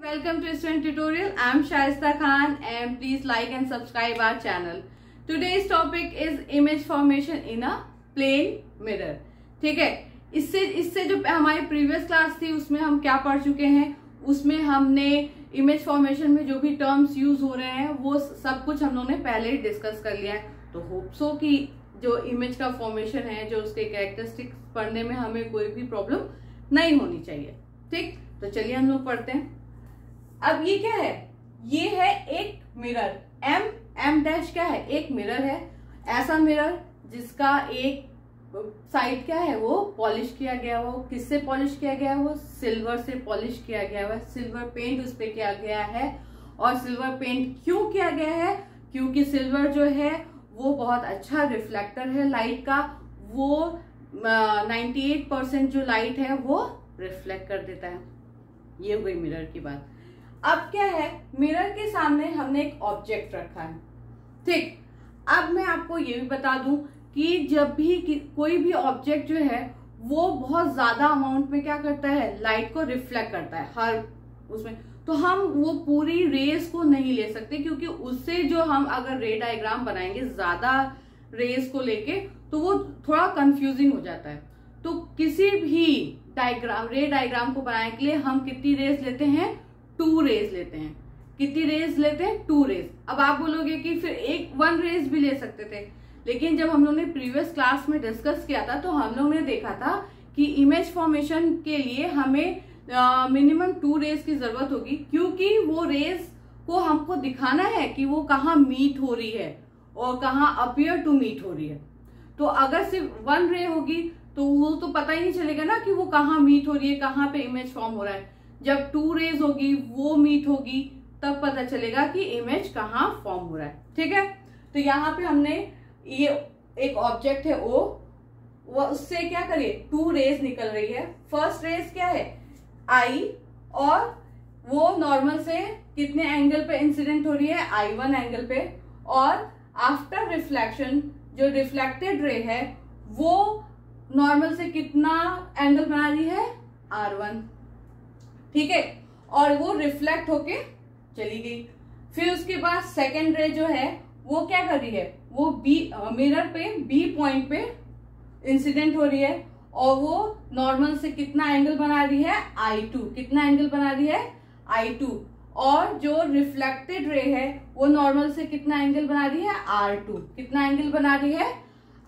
Welcome to Student Tutorial. I am Shaista Khan and please like and subscribe our channel. Today's topic is image formation in a plane mirror. ठीक है, इससे जो हमारी previous class थी उसमें हम क्या पढ़ चुके हैं, उसमें हमने इमेज फॉर्मेशन में जो भी टर्म्स यूज हो रहे हैं वो सब कुछ हम लोगों ने पहले ही डिस्कस कर लिया है। तो होप सो कि जो इमेज का फॉर्मेशन है, जो उसके कैरेक्टरिस्टिक्स पढ़ने में हमें कोई भी प्रॉब्लम नहीं होनी चाहिए। ठीक, तो चलिए हम लोग पढ़ते हैं। अब ये क्या है, ये है एक मिरर, एम डैश क्या है, एक मिरर है। ऐसा मिरर जिसका एक साइड क्या है वो पॉलिश किया गया, वो किससे पॉलिश किया गया है, वो सिल्वर से पॉलिश किया गया है, सिल्वर पेंट उस पर किया गया है। और सिल्वर पेंट क्यों किया गया है, क्योंकि सिल्वर जो है वो बहुत अच्छा रिफ्लेक्टर है लाइट का, वो 98% जो लाइट है वो रिफ्लेक्ट कर देता है। ये हो गई मिरर की बात। अब क्या है, मिरर के सामने हमने एक ऑब्जेक्ट रखा है। ठीक, अब मैं आपको ये भी बता दूं कि जब भी कोई भी ऑब्जेक्ट जो है वो बहुत ज्यादा अमाउंट में क्या करता है, लाइट को रिफ्लेक्ट करता है हर उसमें, तो हम वो पूरी रेज को नहीं ले सकते, क्योंकि उससे जो हम अगर रे डायग्राम बनाएंगे ज्यादा रेज को लेके तो वो थोड़ा कंफ्यूजिंग हो जाता है। तो किसी भी रे डायग्राम को बनाने के लिए हम कितनी रेज लेते हैं, 2 रेज लेते हैं। कितनी रेज लेते हैं, 2 रेज। अब आप बोलोगे कि फिर 1 रेज भी ले सकते थे, लेकिन जब हम लोग ने प्रीवियस क्लास में डिस्कस किया था तो हम लोग ने देखा था कि इमेज फॉर्मेशन के लिए हमें मिनिमम 2 रेज की जरूरत होगी, क्योंकि वो रेज को हमको दिखाना है कि वो कहाँ मीट हो रही है और कहाँ अपियर टू मीट हो रही है। तो अगर सिर्फ 1 रे होगी तो वो तो पता ही नहीं चलेगा ना कि वो कहाँ मीट हो रही है, कहाँ पे इमेज फॉर्म हो रहा है। जब 2 रेज होगी, वो मीट होगी, तब पता चलेगा कि इमेज कहाँ फॉर्म हो रहा है। ठीक है, तो यहाँ पे हमने ये एक ऑब्जेक्ट है वो उससे क्या करिए, 2 रेज निकल रही है। फर्स्ट रेज क्या है, आई, और वो नॉर्मल से कितने एंगल पे इंसिडेंट हो रही है, I1 एंगल पे। और आफ्टर रिफ्लेक्शन जो रिफ्लेक्टेड रे है वो नॉर्मल से कितना एंगल बना रही है, R1। ठीक है, और वो रिफ्लेक्ट होके चली गई। फिर उसके बाद सेकेंड रे जो है वो क्या कर रही है, वो मिरर पे बी पॉइंट पे इंसिडेंट हो रही है, और वो नॉर्मल से कितना एंगल बना रही है, I2। कितना एंगल बना रही है, I2। और जो रिफ्लेक्टेड रे है वो नॉर्मल से कितना एंगल बना रही है, R2। कितना एंगल बना रही है,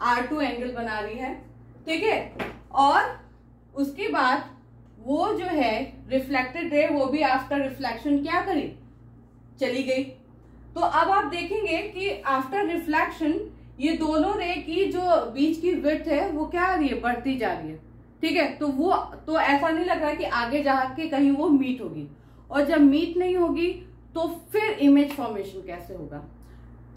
R2 एंगल बना रही है। ठीक है, और उसके बाद वो जो है रिफ्लेक्टेड रे वो भी आफ्टर रिफ्लेक्शन क्या करी, चली गई। तो अब आप देखेंगे कि आफ्टर रिफ्लेक्शन ये दोनों रे की जो बीच की विड्थ है वो क्या आ रही है, बढ़ती जा रही है। ठीक है, तो वो तो ऐसा नहीं लग रहा कि आगे जाके कहीं वो मीट होगी, और जब मीट नहीं होगी तो फिर इमेज फॉर्मेशन कैसे होगा।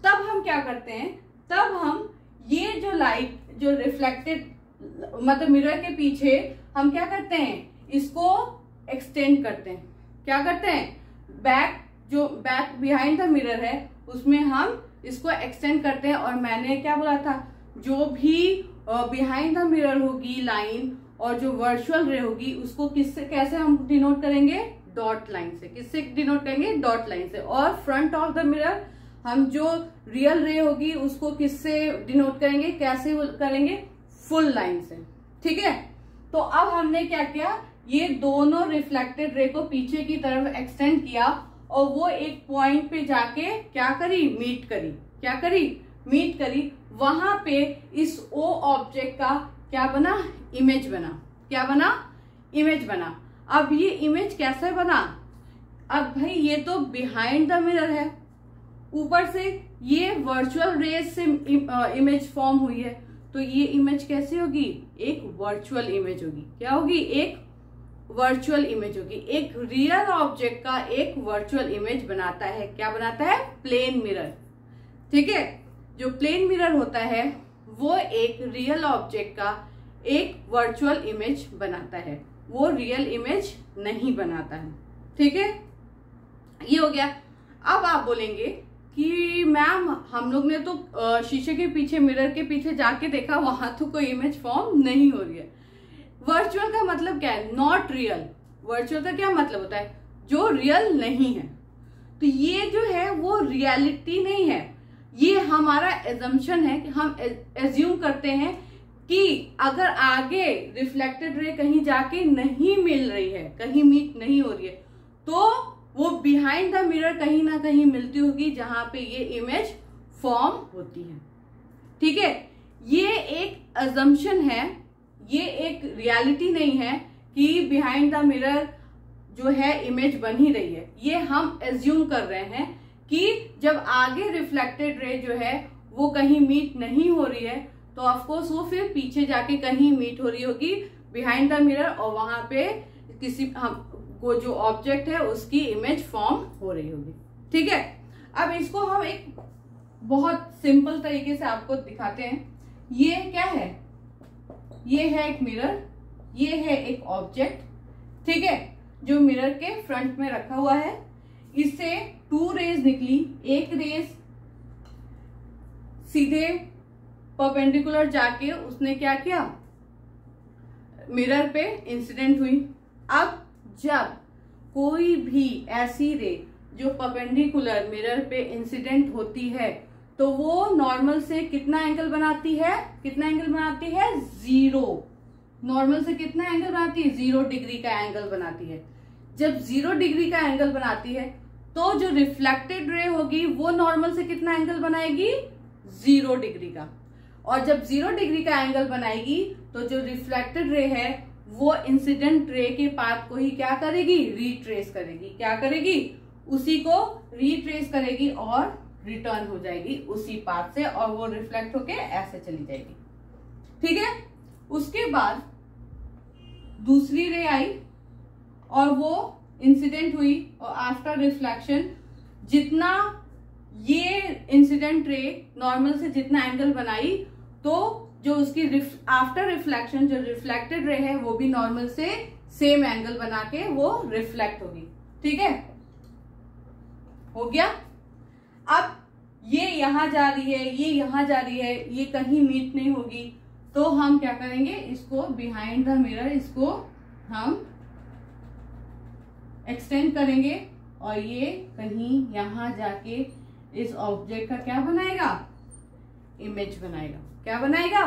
तब हम क्या करते हैं, तब हम ये जो लाइट जो रिफ्लेक्टेड मतलब मिरर के पीछे हम क्या करते हैं, इसको एक्सटेंड करते हैं। क्या करते हैं, बैक बिहाइंड द मिरर है उसमें हम इसको एक्सटेंड करते हैं। और मैंने क्या बोला था, जो भी बिहाइंड द मिरर होगी लाइन और जो वर्चुअल रे होगी उसको किससे कैसे हम डिनोट करेंगे, डॉट लाइन से। किससे डिनोट करेंगे, डॉट लाइन से। और फ्रंट ऑफ द मिरर हम जो रियल रे होगी उसको किससे डिनोट करेंगे, कैसे करेंगे, फुल लाइन से। ठीक है, तो अब हमने क्या किया, ये दोनों रिफ्लेक्टेड रे को पीछे की तरफ एक्सटेंड किया और वो एक पॉइंट पे जाके क्या करी, मीट करी। क्या करी, मीट करी। वहां पे इस ओ ऑब्जेक्ट का क्या बना, इमेज बना। क्या बना, इमेज बना। अब ये इमेज कैसे बना, अब भाई ये तो बिहाइंड द मिरर है, ऊपर से ये वर्चुअल रेज से इमेज फॉर्म हुई है, तो ये इमेज कैसी होगी, एक वर्चुअल इमेज होगी। क्या होगी, एक वर्चुअल इमेज होगी। एक रियल ऑब्जेक्ट का एक वर्चुअल इमेज बनाता है। क्या बनाता है, प्लेन मिरर। ठीक है, जो प्लेन मिरर होता है वो एक रियल ऑब्जेक्ट का एक वर्चुअल इमेज बनाता है, वो रियल इमेज नहीं बनाता है। ठीक है, ये हो गया। अब आप बोलेंगे कि मैम हम लोग ने तो शीशे के पीछे, मिरर के पीछे जाके देखा, वहां तो कोई इमेज फॉर्म नहीं हो रही है। वर्चुअल का मतलब क्या है, नॉट रियल। वर्चुअल का क्या मतलब होता है, जो रियल नहीं है। तो ये जो है वो रियलिटी नहीं है, ये हमारा एजम्पशन है कि हम एज्यूम करते हैं कि अगर आगे रिफ्लेक्टेड रे कहीं जाके नहीं मिल रही है, कहीं मीट नहीं हो रही है, तो वो बिहाइंड द मिरर कहीं ना कहीं मिलती होगी जहां पे ये इमेज फॉर्म होती है। ठीक है, ये एक अजम्पशन है, ये एक रियलिटी नहीं है कि बिहाइंड द मिरर जो है इमेज बन ही रही है। ये हम एज्यूम कर रहे हैं कि जब आगे रिफ्लेक्टेड रे जो है वो कहीं मीट नहीं हो रही है, तो ऑफकोर्स वो फिर पीछे जाके कहीं मीट हो रही होगी बिहाइंड द मिरर, और वहां पे किसी वो जो ऑब्जेक्ट है उसकी इमेज फॉर्म हो रही होगी। ठीक है, अब इसको हम एक बहुत सिंपल तरीके से आपको दिखाते हैं। ये क्या है, ये है एक मिरर, ये है एक ऑब्जेक्ट, ठीक है, जो मिरर के फ्रंट में रखा हुआ है। इससे 2 रेज निकली, एक रेज सीधे परपेंडिकुलर जाके उसने क्या किया, मिरर पे इंसिडेंट हुई। अब जब कोई भी ऐसी रे जो परपेंडिकुलर मिरर पे इंसिडेंट होती है, तो वो नॉर्मल से कितना एंगल बनाती है, कितना एंगल बनाती है, 0। नॉर्मल से कितना एंगल बनाती है, 0 डिग्री का एंगल बनाती है। जब 0 डिग्री का एंगल बनाती है, तो जो रिफ्लेक्टेड रे होगी वो नॉर्मल से कितना एंगल बनाएगी, 0 डिग्री का। और जब 0 डिग्री का एंगल बनाएगी, तो जो रिफ्लेक्टेड रे है वो इंसिडेंट रे के पाथ को ही क्या करेगी, रीट्रेस करेगी। क्या करेगी, उसी को रीट्रेस करेगी और रिटर्न हो जाएगी उसी पाथ से, और वो रिफ्लेक्ट होके ऐसे चली जाएगी। ठीक है, उसके बाद दूसरी रे आई और वो इंसिडेंट हुई, और आफ्टर रिफ्लेक्शन जितना ये इंसिडेंट रे नॉर्मल से जितना एंगल बनाई, तो जो उसकी आफ्टर रिफ्लेक्शन जो रिफ्लेक्टेड रे है वो भी नॉर्मल से सेम एंगल बना के वो रिफ्लेक्ट होगी। ठीक है, हो गया। अब ये यहां जा रही है, ये यहां जा रही है, ये कहीं मीट नहीं होगी, तो हम क्या करेंगे, इसको बिहाइंड द मिरर इसको हम एक्सटेंड करेंगे, और ये कहीं यहां जाके इस ऑब्जेक्ट का क्या बनाएगा, इमेज बनाएगा। क्या बनाएगा,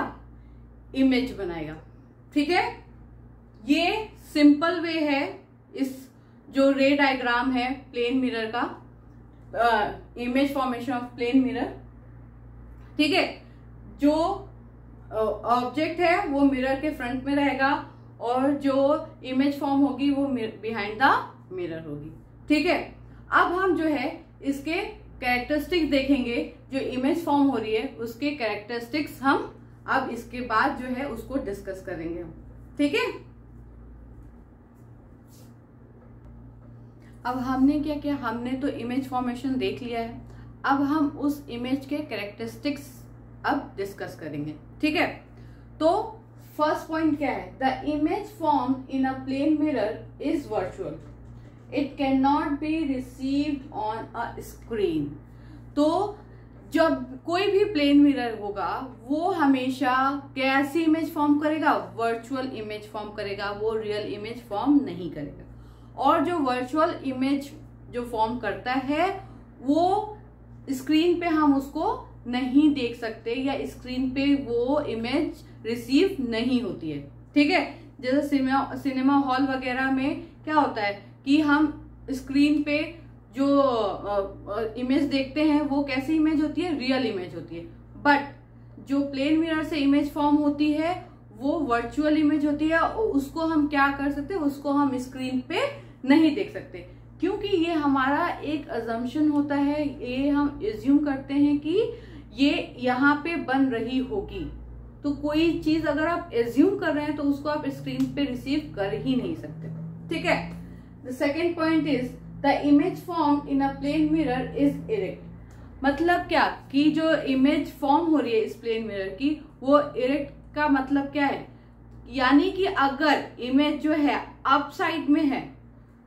इमेज बनाएगा। ठीक है, ये सिंपल वे है इस जो रे डायग्राम है प्लेन मिरर का, image formation of plane mirror. ठीक है, जो ऑब्जेक्ट है वो मिरर के फ्रंट में रहेगा, और जो इमेज फॉर्म होगी वो बिहाइंड द मिरर होगी। ठीक है, अब हम जो है इसके कैरेक्टरिस्टिक्स देखेंगे, जो इमेज फॉर्म हो रही है उसके कैरेक्टरिस्टिक्स हम अब इसके बाद जो है उसको डिस्कस करेंगे। ठीक है, अब हमने क्या किया, हमने तो इमेज फॉर्मेशन देख लिया है, अब हम उस इमेज के कैरेक्टरिस्टिक्स अब डिस्कस करेंगे। ठीक है, तो फर्स्ट पॉइंट क्या है, the image form in a plane mirror is virtual, it can not be received on a screen. तो जब कोई भी प्लेन मिरर होगा वो हमेशा कैसी इमेज फॉर्म करेगा, वर्चुअल इमेज फॉर्म करेगा, वो रियल इमेज फॉर्म नहीं करेगा। और जो वर्चुअल इमेज जो फॉर्म करता है वो स्क्रीन पे हम उसको नहीं देख सकते, या स्क्रीन पे वो इमेज रिसीव नहीं होती है। ठीक है, जैसे सिनेमा हॉल वगैरह में क्या होता है कि हम स्क्रीन पे जो इमेज देखते हैं वो कैसी इमेज होती है, रियल इमेज होती है। बट जो प्लेन मिरर से इमेज फॉर्म होती है वो वर्चुअल इमेज होती है, उसको हम क्या कर सकते हैं, उसको हम स्क्रीन पे नहीं देख सकते, क्योंकि ये हमारा एक अजम्पशन होता है, ये हम एज्यूम करते हैं कि ये यहाँ पे बन रही होगी। तो कोई चीज अगर आप एज्यूम कर रहे हैं तो उसको आप स्क्रीन पे रिसीव कर ही नहीं सकते। ठीक है, the second point is the image form in a plane mirror is erect. मतलब क्या कि जो इमेज फॉर्म हो रही है इस प्लेन मिरर की वो इरेक्ट का मतलब क्या है, यानी कि अगर इमेज जो है अप साइड में है,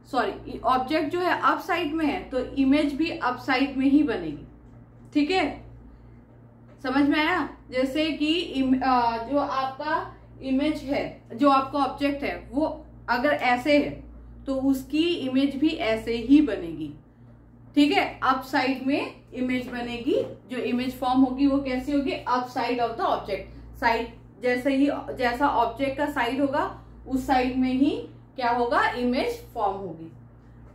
सॉरी ऑब्जेक्ट जो है अप साइड में है, तो इमेज भी अप साइड में ही बनेगी। ठीक है, समझ में आया। जैसे कि जो आपका इमेज है, जो आपका ऑब्जेक्ट है वो अगर ऐसे है तो उसकी इमेज भी ऐसे ही बनेगी। ठीक है, अप साइड में इमेज बनेगी, जो इमेज फॉर्म होगी वो कैसी होगी, up side of the object. Side जैसा ऑब्जेक्ट का साइड होगा उस साइड में ही क्या होगा, इमेज फॉर्म होगी।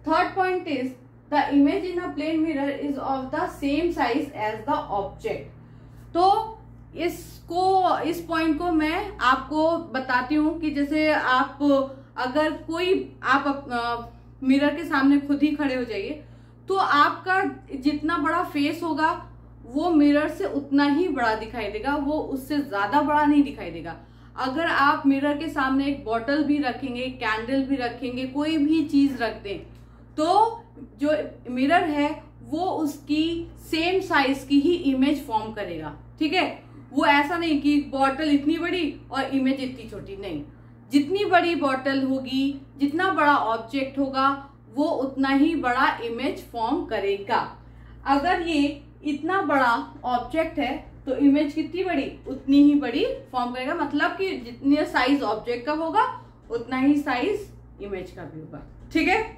Third point is the image in a plane mirror is of the same size as the object. तो इस पॉइंट को मैं आपको बताती हूँ कि जैसे आप अगर आप मिरर के सामने खुद ही खड़े हो जाइए, तो आपका जितना बड़ा फेस होगा वो मिरर से उतना ही बड़ा दिखाई देगा, वो उससे ज्यादा बड़ा नहीं दिखाई देगा। अगर आप मिरर के सामने एक बॉटल भी रखेंगे, कैंडल भी रखेंगे, कोई भी चीज रख दें, तो जो मिरर है वो उसकी सेम साइज की ही इमेज फॉर्म करेगा। ठीक है, वो ऐसा नहीं कि बॉटल इतनी बड़ी और इमेज इतनी छोटी, नहीं। जितनी बड़ी बॉटल होगी, जितना बड़ा ऑब्जेक्ट होगा, वो उतना ही बड़ा इमेज फॉर्म करेगा। अगर ये इतना बड़ा ऑब्जेक्ट है तो इमेज कितनी बड़ी, उतनी ही बड़ी फॉर्म करेगा। मतलब कि जितनी साइज ऑब्जेक्ट का होगा उतना ही साइज इमेज का भी होगा। ठीक है,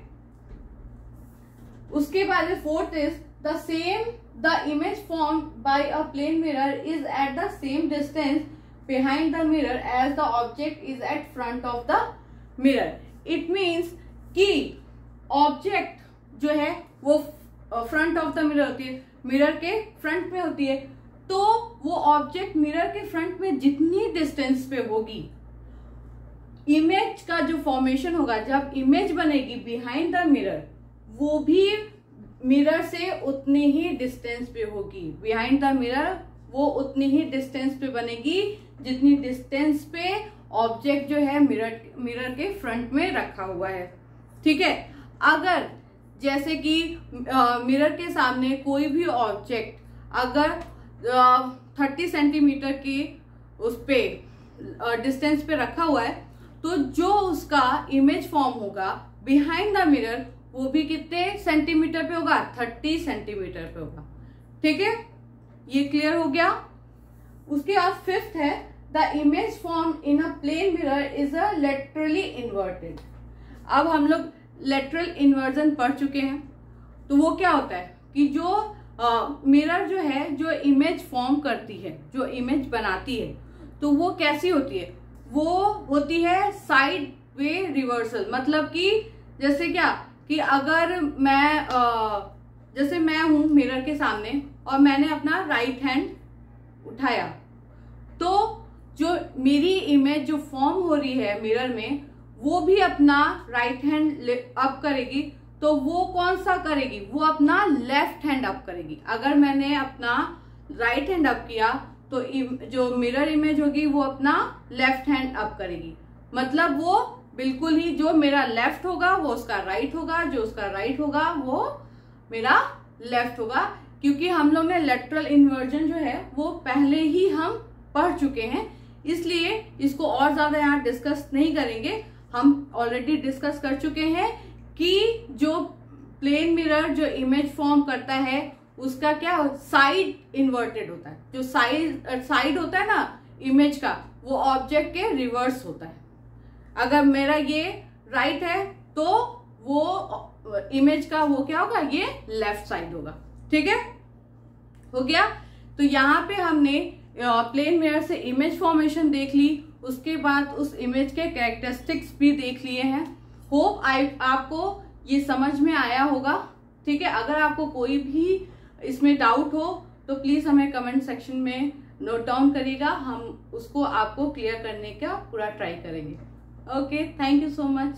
उसके बाद fourth is the image form by a plane mirror is at the same distance behind the mirror as the object is at front of the mirror. It means कि ऑब्जेक्ट जो है वो फ्रंट ऑफ द मिरर होती है, mirror के front में होती है, तो वो ऑब्जेक्ट मिरर के फ्रंट में जितनी डिस्टेंस पे होगी, इमेज का जो फॉर्मेशन होगा, जब इमेज बनेगी बिहाइंड द मिरर, वो भी मिरर से उतनी ही डिस्टेंस पे होगी। बिहाइंड द मिरर वो उतनी ही डिस्टेंस पे बनेगी जितनी डिस्टेंस पे ऑब्जेक्ट जो है मिरर के फ्रंट में रखा हुआ है। ठीक है, अगर जैसे कि मिरर के सामने कोई भी ऑब्जेक्ट अगर 30 सेंटीमीटर की उस पे डिस्टेंस पे रखा हुआ है, तो जो उसका इमेज फॉर्म होगा बिहाइंड द मिरर वो भी कितने सेंटीमीटर पे होगा, 30 सेंटीमीटर पे होगा। ठीक है, ये क्लियर हो गया। उसके बाद फिफ्थ है the image form in a plane mirror is a laterally inverted. अब हम लोग लेटरल इन्वर्जन पढ़ चुके हैं, तो वो क्या होता है कि जो मिरर जो है, जो इमेज फॉर्म करती है, जो इमेज बनाती है, तो वो कैसी होती है, वो होती है साइड वे रिवर्सल। मतलब कि जैसे क्या कि अगर मैं जैसे मैं हूं मिरर के सामने और मैंने अपना राइट हैंड उठाया, तो जो मेरी इमेज जो फॉर्म हो रही है मिरर में, वो भी अपना राइट हैंड अप करेगी। तो वो कौन सा करेगी, वो अपना लेफ्ट हैंड अप करेगी। अगर मैंने अपना राइट हैंड अप किया तो जो मिरर इमेज होगी वो अपना लेफ्ट हैंड अप करेगी। मतलब वो बिल्कुल ही जो मेरा लेफ्ट होगा वो उसका राइट होगा, जो उसका राइट होगा वो मेरा लेफ्ट होगा। क्योंकि हम लोग ने लेटरल इन्वर्जन जो है वो पहले ही हम पढ़ चुके हैं, इसलिए इसको और ज्यादा यहाँ डिस्कस नहीं करेंगे। हम ऑलरेडी डिस्कस कर चुके हैं कि जो प्लेन मिरर जो इमेज फॉर्म करता है उसका क्या साइड इन्वर्टेड होता है। जो साइड होता है ना इमेज का, वो ऑब्जेक्ट के रिवर्स होता है। अगर मेरा ये राइट है तो वो इमेज का वो क्या होगा, ये लेफ्ट साइड होगा। ठीक है, हो गया। तो यहाँ पे हमने प्लेन मिरर से इमेज फॉर्मेशन देख ली, उसके बाद उस इमेज के कैरेक्टरिस्टिक्स भी देख लिए हैं। होप आपको ये समझ में आया होगा। ठीक है, अगर आपको कोई भी इसमें डाउट हो तो प्लीज हमें कमेंट सेक्शन में नोट डाउन करिएगा, हम उसको आपको क्लियर करने का पूरा ट्राई करेंगे। Okay, thank you so much.